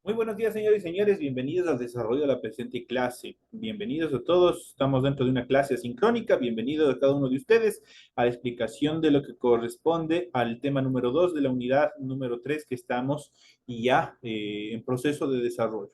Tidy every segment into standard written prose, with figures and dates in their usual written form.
Muy buenos días, señores y señores. Bienvenidos al desarrollo de la presente clase. Bienvenidos a todos. Estamos dentro de una clase asincrónica. Bienvenidos a cada uno de ustedes a la explicación de lo que corresponde al tema número 2 de la unidad número 3 que estamos ya en proceso de desarrollo.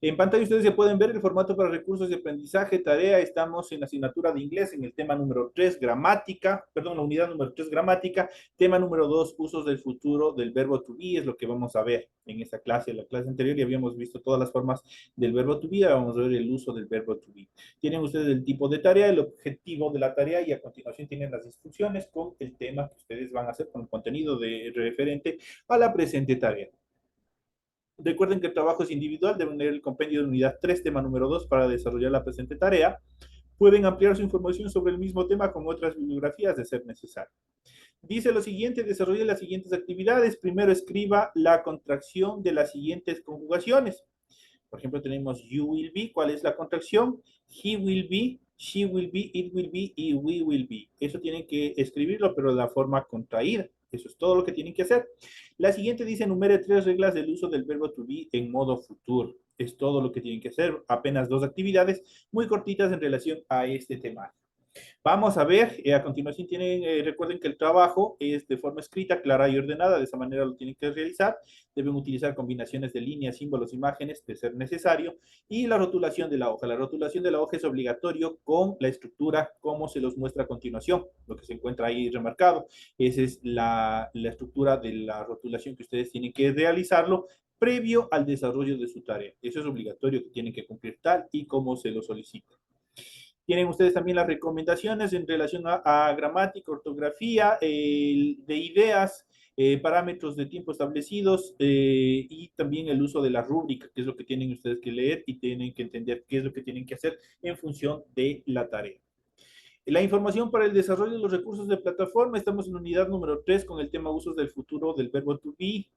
En pantalla ustedes ya pueden ver el formato para recursos de aprendizaje, tarea. Estamos en la asignatura de inglés en el tema número 3, gramática, perdón, la unidad número 3, gramática. Tema número 2, usos del futuro del verbo to be, es lo que vamos a ver en esta clase. En la clase anterior ya habíamos visto todas las formas del verbo to be, ahora vamos a ver el uso del verbo to be. Tienen ustedes el tipo de tarea, el objetivo de la tarea y a continuación tienen las instrucciones con el tema que ustedes van a hacer con el contenido referente a la presente tarea. Recuerden que el trabajo es individual, deben leer el compendio de unidad 3, tema número 2, para desarrollar la presente tarea. Pueden ampliar su información sobre el mismo tema con otras bibliografías de ser necesario. Dice lo siguiente, desarrolle las siguientes actividades. Primero escriba la contracción de las siguientes conjugaciones. Por ejemplo, tenemos you will be. ¿Cuál es la contracción? He will be, she will be, it will be y we will be. Eso tienen que escribirlo, pero de la forma contraída. Eso es todo lo que tienen que hacer. La siguiente dice, enumere 3 reglas del uso del verbo to be en modo futuro. Es todo lo que tienen que hacer. Apenas 2 actividades muy cortitas en relación a este tema. Vamos a ver, a continuación recuerden que el trabajo es de forma escrita, clara y ordenada, de esa manera lo tienen que realizar. Deben utilizar combinaciones de líneas, símbolos, imágenes, de ser necesario. Y la rotulación de la hoja. La rotulación de la hoja es obligatorio con la estructura como se los muestra a continuación, lo que se encuentra ahí remarcado. Esa es la estructura de la rotulación que ustedes tienen que realizarlo previo al desarrollo de su tarea. Eso es obligatorio que tienen que cumplir tal y como se lo solicita. Tienen ustedes también las recomendaciones en relación a gramática, ortografía, de ideas, parámetros de tiempo establecidos y también el uso de la rúbrica, que es lo que tienen ustedes que leer y tienen que entender qué es lo que tienen que hacer en función de la tarea. La información para el desarrollo de los recursos de plataforma, estamos en unidad número 3 con el tema usos del futuro del verbo to be,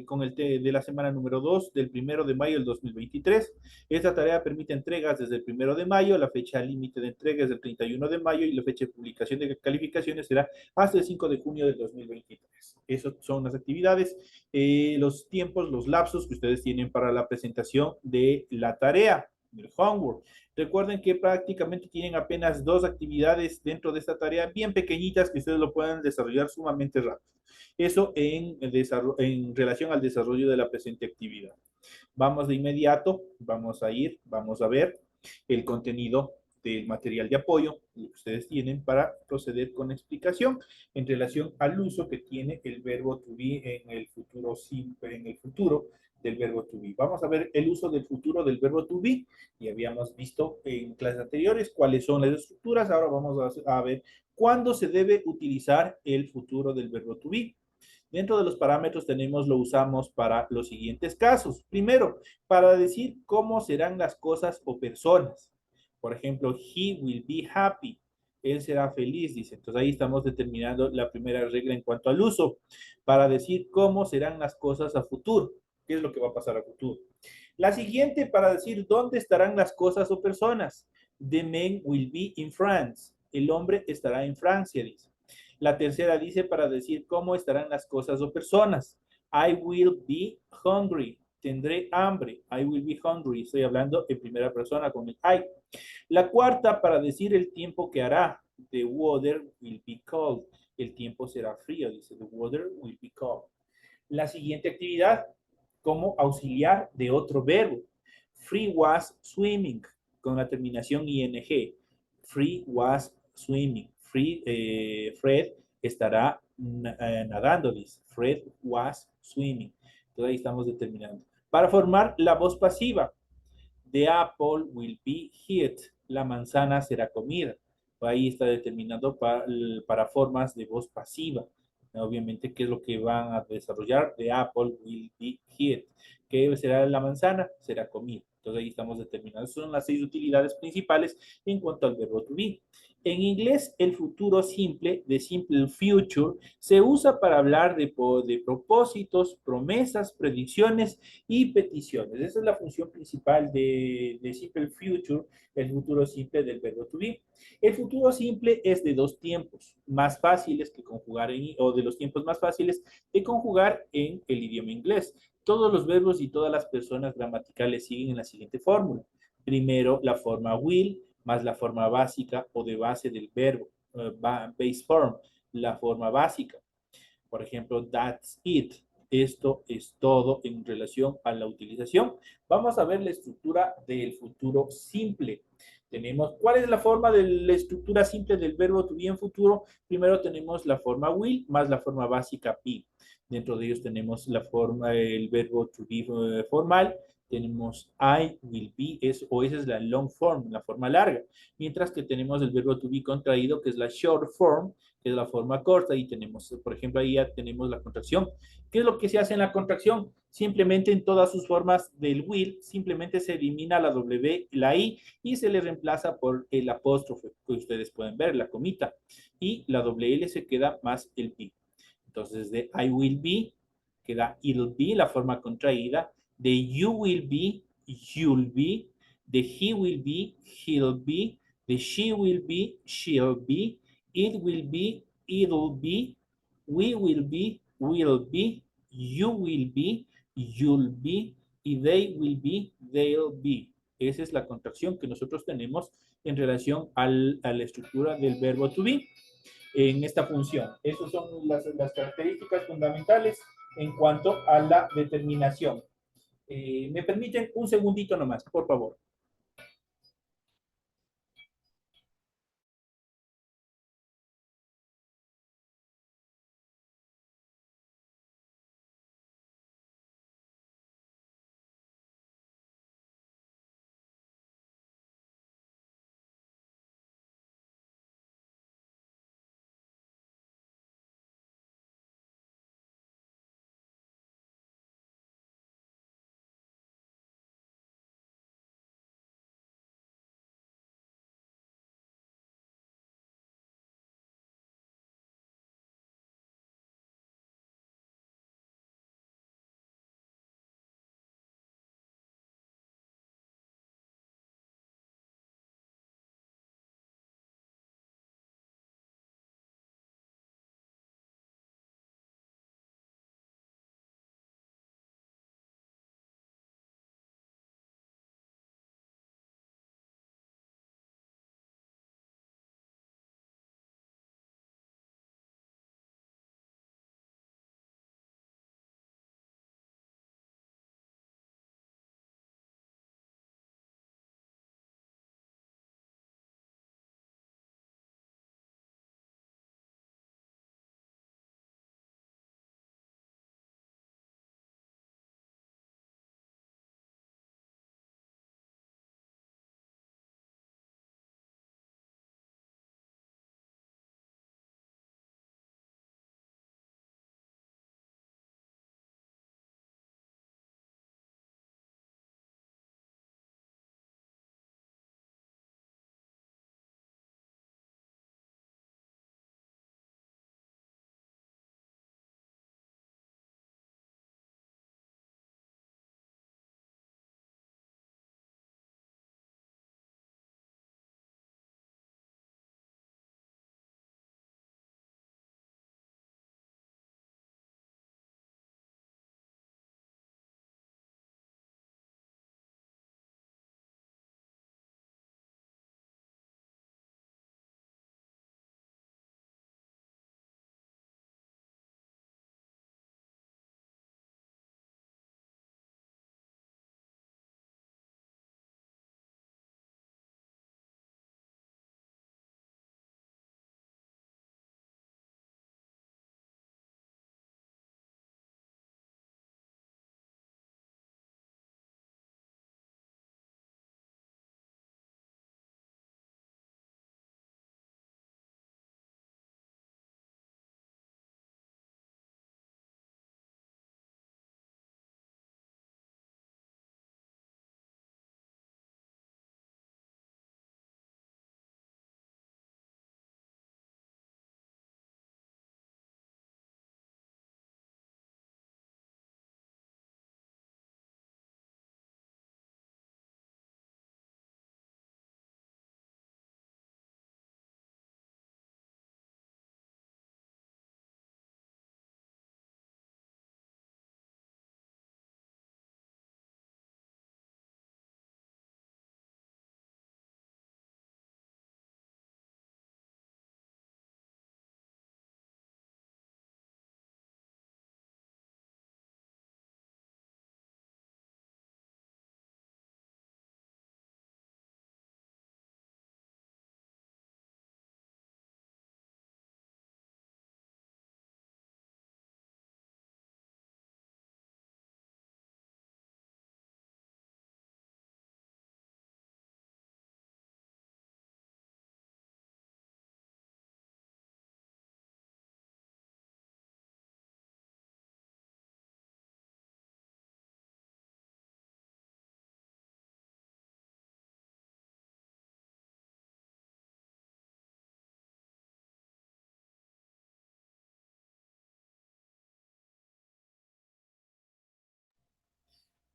con el de la semana número 2 del 1 de mayo del 2023. Esta tarea permite entregas desde el 1 de mayo, la fecha límite de entrega es el 31 de mayo y la fecha de publicación de calificaciones será hasta el 5 de junio del 2023. Esas son las actividades, los tiempos, los lapsos que ustedes tienen para la presentación de la tarea, del homework. Recuerden que prácticamente tienen apenas 2 actividades dentro de esta tarea bien pequeñitas que ustedes lo pueden desarrollar sumamente rápido. Eso en relación al desarrollo de la presente actividad. Vamos de inmediato, vamos a ver el contenido del material de apoyo que ustedes tienen para proceder con explicación en relación al uso que tiene el verbo to be en el futuro simple, en el futuro del verbo to be. Vamos a ver el uso del futuro del verbo to be. Y habíamos visto en clases anteriores cuáles son las estructuras. Ahora vamos a ver cuándo se debe utilizar el futuro del verbo to be. Dentro de los parámetros lo usamos para los siguientes casos. Primero, para decir cómo serán las cosas o personas. Por ejemplo, he will be happy. Él será feliz, dice. Entonces ahí estamos determinando la primera regla en cuanto al uso. Para decir cómo serán las cosas a futuro. ¿Qué es lo que va a pasar a futuro? La siguiente para decir dónde estarán las cosas o personas. The man will be in France. El hombre estará en Francia, dice. La tercera dice para decir cómo estarán las cosas o personas. I will be hungry. Tendré hambre. I will be hungry. Estoy hablando en primera persona con el I. La cuarta para decir el tiempo que hará. The weather will be cold. El tiempo será frío, dice. The weather will be cold. La siguiente actividad como auxiliar de otro verbo. Free was swimming con la terminación ing. Free was swimming. Fred estará nadando, dice. Fred was swimming. Entonces ahí estamos determinando. Para formar la voz pasiva, the apple will be hit. La manzana será comida. Ahí está determinando para formas de voz pasiva. Obviamente, ¿qué es lo que van a desarrollar? The apple will be hit. ¿Qué será la manzana? Será comida. Entonces ahí estamos determinando. Son las 6 utilidades principales en cuanto al verbo to be. En inglés, el futuro simple, de simple future, se usa para hablar de propósitos, promesas, predicciones y peticiones. Esa es la función principal de simple future, el futuro simple del verbo to be. El futuro simple es de dos tiempos más fáciles que conjugar o de los tiempos más fáciles de conjugar en el idioma inglés. Todos los verbos y todas las personas gramaticales siguen en la siguiente fórmula. Primero, la forma will más la forma básica o de base del verbo, base form, la forma básica. Por ejemplo, that's it. Esto es todo en relación a la utilización. Vamos a ver la estructura del futuro simple. Tenemos, ¿cuál es la forma de la estructura simple del verbo to be en futuro? Primero tenemos la forma will más la forma básica be. Dentro de ellos tenemos la forma, el verbo to be formal. Tenemos I will be, o esa es la long form, la forma larga. Mientras que tenemos el verbo to be contraído, que es la short form, que es la forma corta, y tenemos, por ejemplo, ahí ya tenemos la contracción. ¿Qué es lo que se hace en la contracción? Simplemente en todas sus formas del will, simplemente se elimina la W, la I, y se le reemplaza por el apóstrofe, que ustedes pueden ver, la comita, y la doble L se queda más el be. Entonces, de I will be, queda it'll be, la forma contraída, de you will be, you'll be, de he will be, he'll be, de she will be, she'll be, it will be, it'll be, we will be, will be, you will be, you'll be, y they will be, they'll be. Esa es la contracción que nosotros tenemos en relación a la estructura del verbo to be en esta función. Esas son las características fundamentales en cuanto a la determinación. ¿Me permiten un segundito nomás, por favor?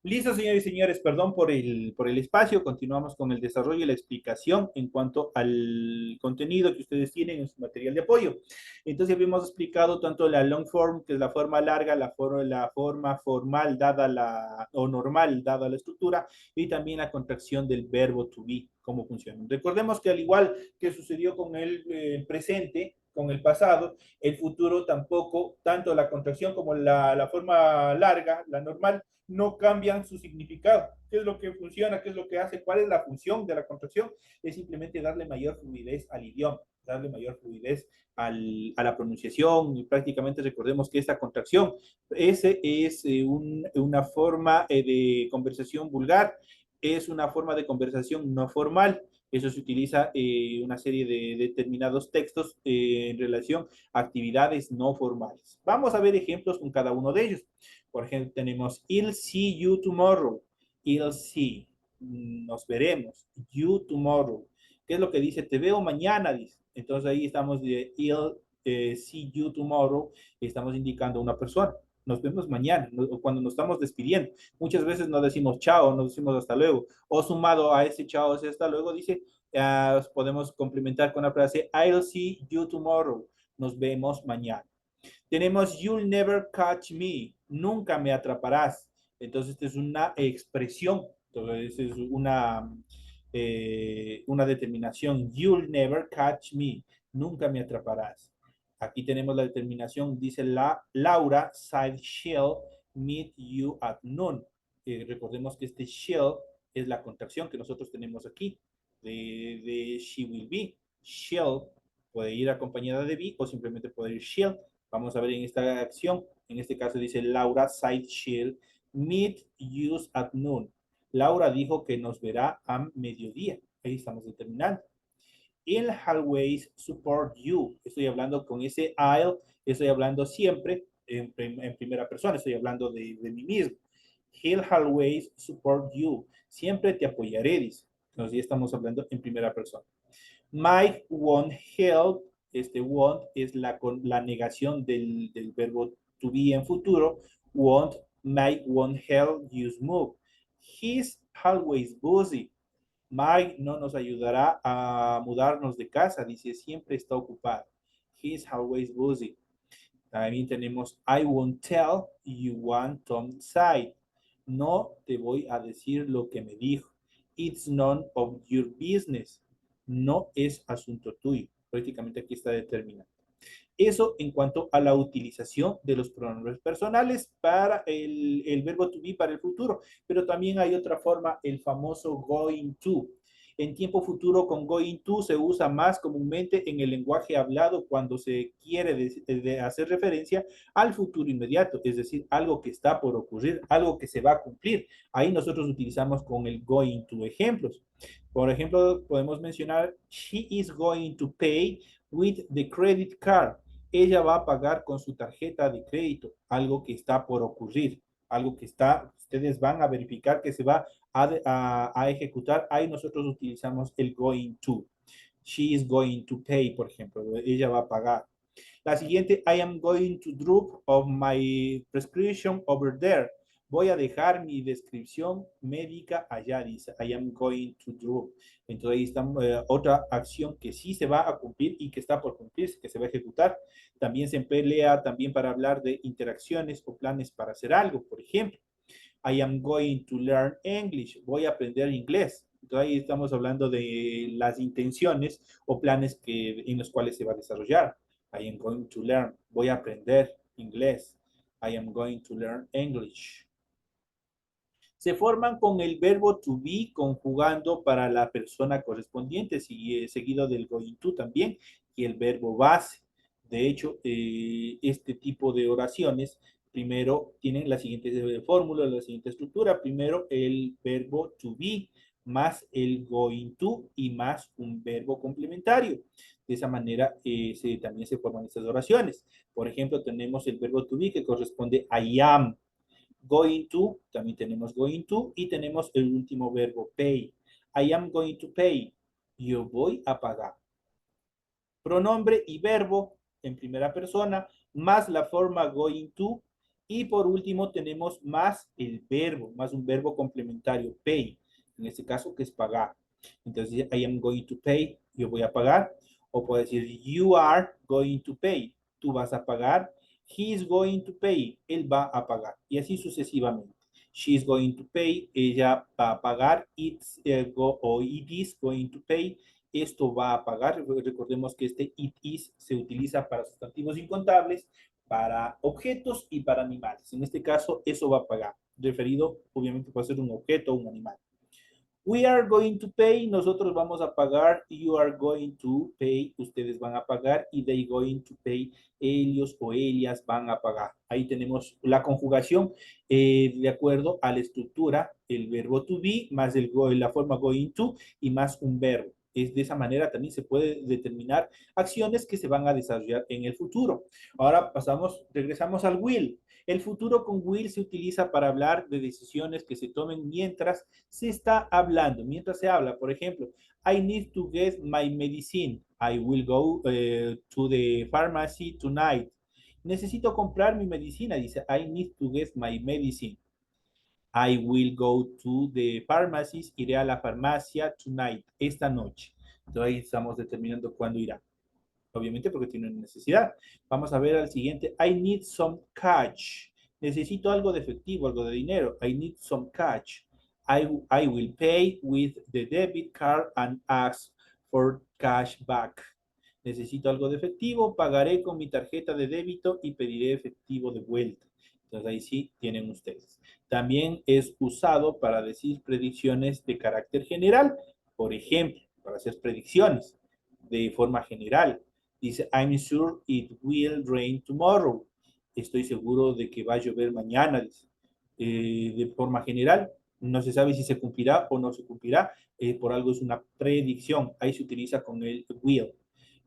Listo, señores y señores, perdón por el espacio. Continuamos con el desarrollo y la explicación en cuanto al contenido que ustedes tienen en su material de apoyo. Entonces, habíamos explicado tanto la long form, que es la forma larga, la forma formal dada o normal dada la estructura, y también la contracción del verbo to be, cómo funciona. Recordemos que al igual que sucedió con el presente, con el pasado, el futuro tampoco, tanto la contracción como la forma larga, la normal, no cambian su significado. ¿Qué es lo que funciona? ¿Qué es lo que hace? ¿Cuál es la función de la contracción? Es simplemente darle mayor fluidez al idioma, darle mayor fluidez a la pronunciación. Y prácticamente recordemos que esta contracción ese es una forma de conversación vulgar, es una forma de conversación no formal. Eso se utiliza una serie de determinados textos en relación a actividades no formales. Vamos a ver ejemplos con cada uno de ellos. Por ejemplo, tenemos I'll see you tomorrow. I'll see. Nos veremos. You tomorrow. ¿Qué es lo que dice? Te veo mañana, dice. Entonces ahí estamos de I'll see you tomorrow. Estamos indicando a una persona. Nos vemos mañana, cuando nos estamos despidiendo. Muchas veces no decimos chao, no decimos hasta luego. O sumado a ese chao, ese hasta luego, dice, podemos complementar con la frase I'll see you tomorrow. Nos vemos mañana. Tenemos You'll never catch me, nunca me atraparás. Entonces, esta es una expresión, entonces es una determinación. You'll never catch me, nunca me atraparás. Aquí tenemos la determinación, dice Laura said she'll meet you at noon. Recordemos que este shall es la contracción que nosotros tenemos aquí de she will be. Shall puede ir acompañada de be o simplemente puede ir shall. Vamos a ver en esta acción. En este caso dice Laura said she'll meet you at noon. Laura dijo que nos verá a mediodía. Ahí estamos determinando. I'll always support you. Estoy hablando con ese I'll, estoy hablando siempre en primera persona, estoy hablando de mí mismo. He'll always support you. Siempre te apoyaré, dice. Entonces ya estamos hablando en primera persona. Mike won't help. Este won't es la negación del verbo to be en futuro. Won't, Mike won't help you move. He's always busy. Mike no nos ayudará a mudarnos de casa, dice, siempre está ocupado. He's always busy. También tenemos I won't tell you want Tom side. No te voy a decir lo que me dijo. It's none of your business. No es asunto tuyo. Prácticamente aquí está determinado. Eso en cuanto a la utilización de los pronombres personales para el verbo to be para el futuro. Pero también hay otra forma, el famoso going to. En tiempo futuro con going to se usa más comúnmente en el lenguaje hablado cuando se quiere hacer referencia al futuro inmediato, es decir, algo que está por ocurrir, algo que se va a cumplir. Ahí nosotros utilizamos con el going to ejemplos. Por ejemplo, podemos mencionar, she is going to pay with the credit card. Ella va a pagar con su tarjeta de crédito, algo que está por ocurrir, algo que ustedes van a verificar que se va a ejecutar. Ahí nosotros utilizamos el going to. She is going to pay, por ejemplo, ella va a pagar. La siguiente, I am going to drop of my prescription over there. Voy a dejar mi descripción médica allá, dice, I am going to drop. Entonces ahí está otra acción que sí se va a cumplir y que está por cumplirse, que se va a ejecutar. También se emplea también para hablar de interacciones o planes para hacer algo. Por ejemplo, I am going to learn English. Voy a aprender inglés. Entonces ahí estamos hablando de las intenciones o planes en los cuales se va a desarrollar. I am going to learn. Voy a aprender inglés. I am going to learn English. Se forman con el verbo to be conjugando para la persona correspondiente, seguido del going to también, y el verbo base. De hecho, este tipo de oraciones primero tienen la siguiente fórmula, la siguiente estructura. Primero el verbo to be más el going to y más un verbo complementario. De esa manera también se forman estas oraciones. Por ejemplo, tenemos el verbo to be que corresponde a I am. Going to, también tenemos going to y tenemos el último verbo pay. I am going to pay. Yo voy a pagar. Pronombre y verbo en primera persona más la forma going to Y por último tenemos más el verbo, más un verbo complementario, pay, en este caso que es pagar. Entonces, I am going to pay, yo voy a pagar. O puedo decir, you are going to pay, tú vas a pagar. He is going to pay, él va a pagar. Y así sucesivamente. She is going to pay, ella va a pagar. It is going to pay, esto va a pagar. Recordemos que este it is se utiliza para sustantivos incontables, para objetos y para animales. En este caso, eso va a pagar. Referido, obviamente, puede ser un objeto o un animal. We are going to pay, nosotros vamos a pagar. You are going to pay, ustedes van a pagar. Y they going to pay, ellos o ellas van a pagar. Ahí tenemos la conjugación de acuerdo a la estructura, el verbo to be más la forma going to y más un verbo. Es de esa manera también se puede determinar acciones que se van a desarrollar en el futuro. Ahora regresamos al will. El futuro con will se utiliza para hablar de decisiones que se tomen mientras se está hablando, mientras se habla. Por ejemplo, I need to get my medicine. I will go to the pharmacy tonight. Necesito comprar mi medicina. Dice, I need to get my medicine. I will go to the pharmacy. Iré a la farmacia tonight, esta noche. Entonces ahí estamos determinando cuándo irá. Obviamente porque tiene una necesidad. Vamos a ver al siguiente. I need some cash. Necesito algo de efectivo, algo de dinero. I need some cash. I will pay with the debit card and ask for cash back. Necesito algo de efectivo, pagaré con mi tarjeta de débito y pediré efectivo de vuelta. Entonces ahí sí tienen ustedes. También es usado para decir predicciones de carácter general. Por ejemplo, para hacer predicciones de forma general. Dice, I'm sure it will rain tomorrow. Estoy seguro de que va a llover mañana. Dice. De forma general, no se sabe si se cumplirá o no se cumplirá. Por algo es una predicción. Ahí se utiliza con el will.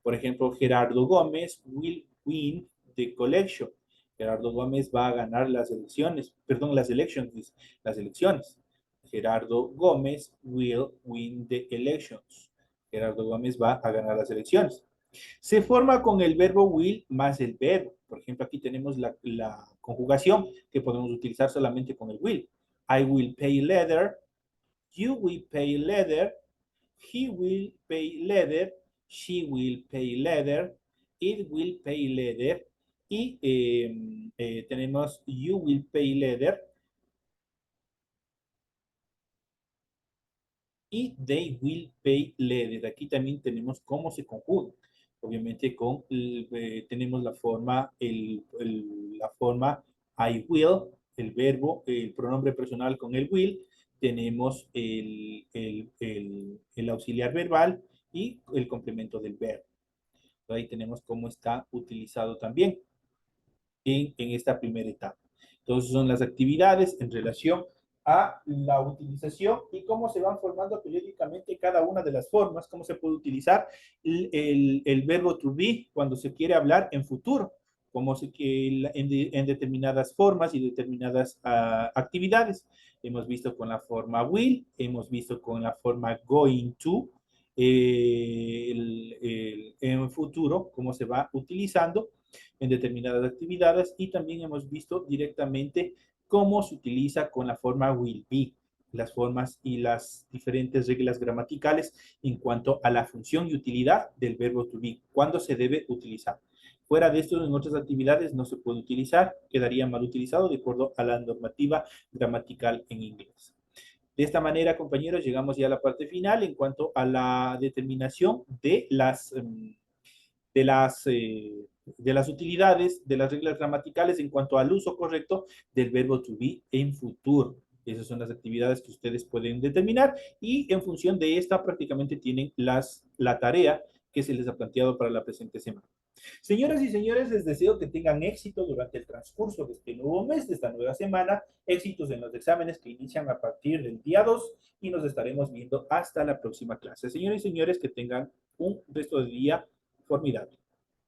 Por ejemplo, Gerardo Gómez will win the collection. Gerardo Gómez va a ganar las elecciones. Perdón, las elections. Las elecciones. Gerardo Gómez will win the elections. Gerardo Gómez va a ganar las elecciones. Se forma con el verbo will más el verbo. Por ejemplo, aquí tenemos la conjugación que podemos utilizar solamente con el will. I will pay later. You will pay later. He will pay later. She will pay later. It will pay later. Y tenemos you will pay later. Y they will pay later. Aquí también tenemos cómo se conjuga. Obviamente tenemos la forma I will, el verbo, el pronombre personal con el will. Tenemos el auxiliar verbal y el complemento del verbo. Ahí tenemos cómo está utilizado también en esta primera etapa. Entonces son las actividades en relación a la utilización y cómo se van formando periódicamente cada una de las formas, cómo se puede utilizar el verbo to be cuando se quiere hablar en futuro, como en determinadas formas y determinadas actividades. Hemos visto con la forma will, hemos visto con la forma going to, en futuro, cómo se va utilizando en determinadas actividades y también hemos visto directamente cómo se utiliza con la forma will be, las formas y las diferentes reglas gramaticales en cuanto a la función y utilidad del verbo to be, cuándo se debe utilizar. Fuera de esto, en otras actividades no se puede utilizar, quedaría mal utilizado de acuerdo a la normativa gramatical en inglés. De esta manera, compañeros, llegamos ya a la parte final en cuanto a la determinación de las, eh, de las utilidades, de las reglas gramaticales en cuanto al uso correcto del verbo to be en futuro. Esas son las actividades que ustedes pueden determinar y en función de esta prácticamente tienen la tarea que se les ha planteado para la presente semana. Señoras y señores, les deseo que tengan éxito durante el transcurso de este nuevo mes, de esta nueva semana, éxitos en los exámenes que inician a partir del día 2 y nos estaremos viendo hasta la próxima clase. Señoras y señores, que tengan un resto de día formidable.